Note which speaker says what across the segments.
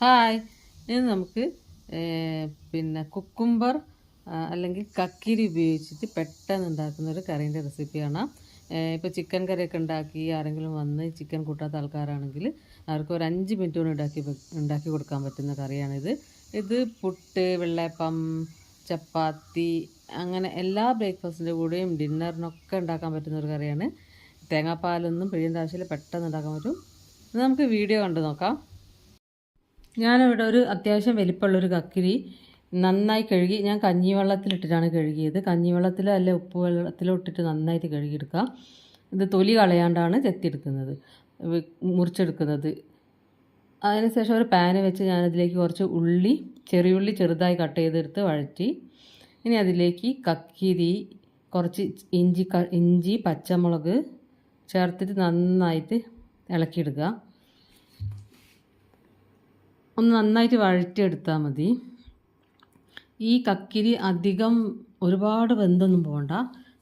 Speaker 1: Hi, ഇന്ന് നമുക്ക് cucumber അല്ലെങ്കിൽ കക്കിരി ഉപയോഗിച്ചിട്ട് പെട്ടെന്ന് ഉണ്ടാക്കുന്ന ഒരു കറീൻ്റെ റെസിപ്പി കാണാം. ഇപ്പോൾ ചിക്കൻ കറിയൊക്കെ ഉണ്ടാക്കി ആരെങ്കിലും വന്ന് ചിക്കൻ കൂട്ടാത്ത ആൾക്കാരാണെങ്കിൽ അവർക്ക് ഒരു 5 മിനിറ്റ് കൊണ്ട് ഉണ്ടാക്കി കൊടുക്കാൻ പറ്റുന്ന കറിയാണിത്. ഇത് പുട്ട്, വെള്ളയപ്പം, ചപ്പാത്തി അങ്ങനെ എല്ലാ ബ്രേക്ക്ഫാസ്റ്റിൻ്റെ കൂടെയും ഡിന്നറിനൊക്കെ ഉണ്ടാക്കാൻ പറ്റുന്ന ഒരു കറിയാണ്. തേങ്ങാപ്പാലൊന്നും പിഴിയേണ്ട ആവശ്യമില്ല, പെട്ടെന്ന് ഉണ്ടാക്കാൻ പറ്റും. നമുക്ക് വീഡിയോ കണ്ടു നോക്കാം. ഞാനിവിടെ ഒരു അത്യാവശ്യം വലിപ്പമുള്ളൊരു കക്കിരി നന്നായി കഴുകി, ഞാൻ കഞ്ഞിവെള്ളത്തിലിട്ടിട്ടാണ് കഴുകിയത്. കഞ്ഞിവെള്ളത്തിലോ അല്ലെ ഉപ്പ് വെള്ളത്തിലോ ഇട്ടിട്ട് നന്നായിട്ട് കഴുകിയെടുക്കാം. ഇത് തൊലി കളയാണ്ടാണ് ചെത്തിയെടുക്കുന്നത്, മുറിച്ചെടുക്കുന്നത്. അതിനുശേഷം ഒരു പാന് വെച്ച് ഞാനതിലേക്ക് കുറച്ച് ചെറിയുള്ളി ചെറുതായി കട്ട് ചെയ്തെടുത്ത് വഴറ്റി. ഇനി അതിലേക്ക് കക്കിരി, കുറച്ച് ഇഞ്ചി, പച്ചമുളക് ചേർത്തിട്ട് നന്നായിട്ട് ഇളക്കിയെടുക്കുക. ഒന്ന് നന്നായിട്ട് വഴറ്റിയെടുത്താൽ മതി. ഈ കക്കിരി അധികം ഒരുപാട് വെന്തൊന്നും പോകണ്ട,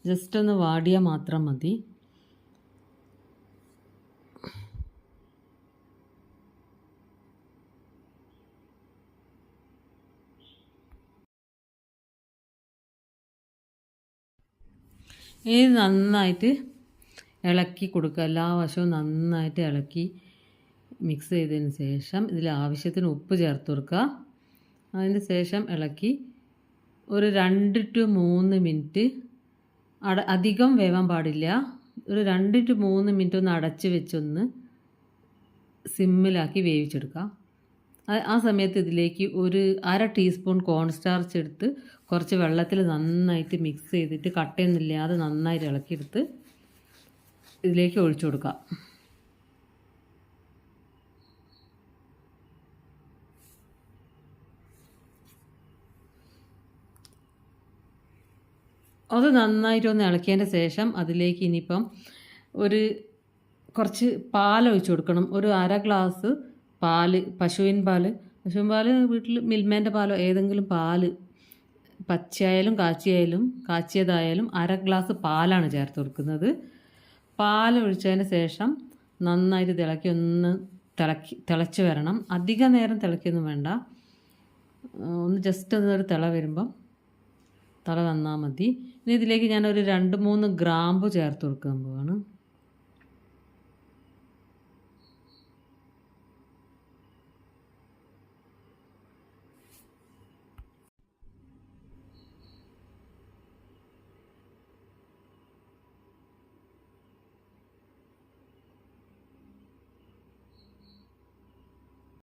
Speaker 1: ജസ്റ്റ് ഒന്ന് വാടിയാൽ മാത്രം മതി. ഇത് നന്നായിട്ട് ഇളക്കി കൊടുക്കുക. എല്ലാ വശവും നന്നായിട്ട് ഇളക്കി മിക്സ് ചെയ്തതിന് ശേഷം ഇതിൽ ആവശ്യത്തിന് ഉപ്പ് ചേർത്ത് കൊടുക്കുക. അതിന് ശേഷം ഇളക്കി ഒരു 2 to 3 മിനിറ്റ്, അധികം വേവാൻ പാടില്ല, ഒരു 2 to 3 മിനിറ്റ് ഒന്ന് അടച്ച് വെച്ചൊന്ന് സിമ്മിലാക്കി വേവിച്ചെടുക്കുക. ആ സമയത്ത് ഇതിലേക്ക് ഒരു 1/2 ടീസ്പൂൺ കോൺസ്റ്റാർച്ച് എടുത്ത് കുറച്ച് വെള്ളത്തിൽ നന്നായിട്ട് മിക്സ് ചെയ്തിട്ട് കട്ടയൊന്നുമില്ലാതെ നന്നായിട്ട് ഇളക്കിയെടുത്ത് ഇതിലേക്ക് ഒഴിച്ചു കൊടുക്കുക. അത് നന്നായിട്ടൊന്ന് ഇളക്കിയതിൻ്റെ ശേഷം അതിലേക്ക് ഇനിയിപ്പം കുറച്ച് പാൽ ഒഴിച്ച് കൊടുക്കണം. ഒരു 1/2 ഗ്ലാസ് പാല്, പശുവിൻ പാല് വീട്ടിൽ മിൽമേൻ്റെ പാലോ ഏതെങ്കിലും പാല്, പച്ചയായാലും കാച്ചിയതായാലും 1/2 ഗ്ലാസ് പാലാണ് ചേർത്ത് കൊടുക്കുന്നത്. പാൽ ഒഴിച്ചതിന് ശേഷം നന്നായിട്ട് തിളച്ച് വരണം. അധിക നേരം തിളയ്ക്കൊന്നും വേണ്ട, ഒന്ന് ജസ്റ്റ് ഒരു തിള വന്നാൽ മതി. ഇനി ഇതിലേക്ക് ഞാനൊരു 2-3 ഗ്രാമ്പു ചേർത്ത് കൊടുക്കാൻ പോവാണ്.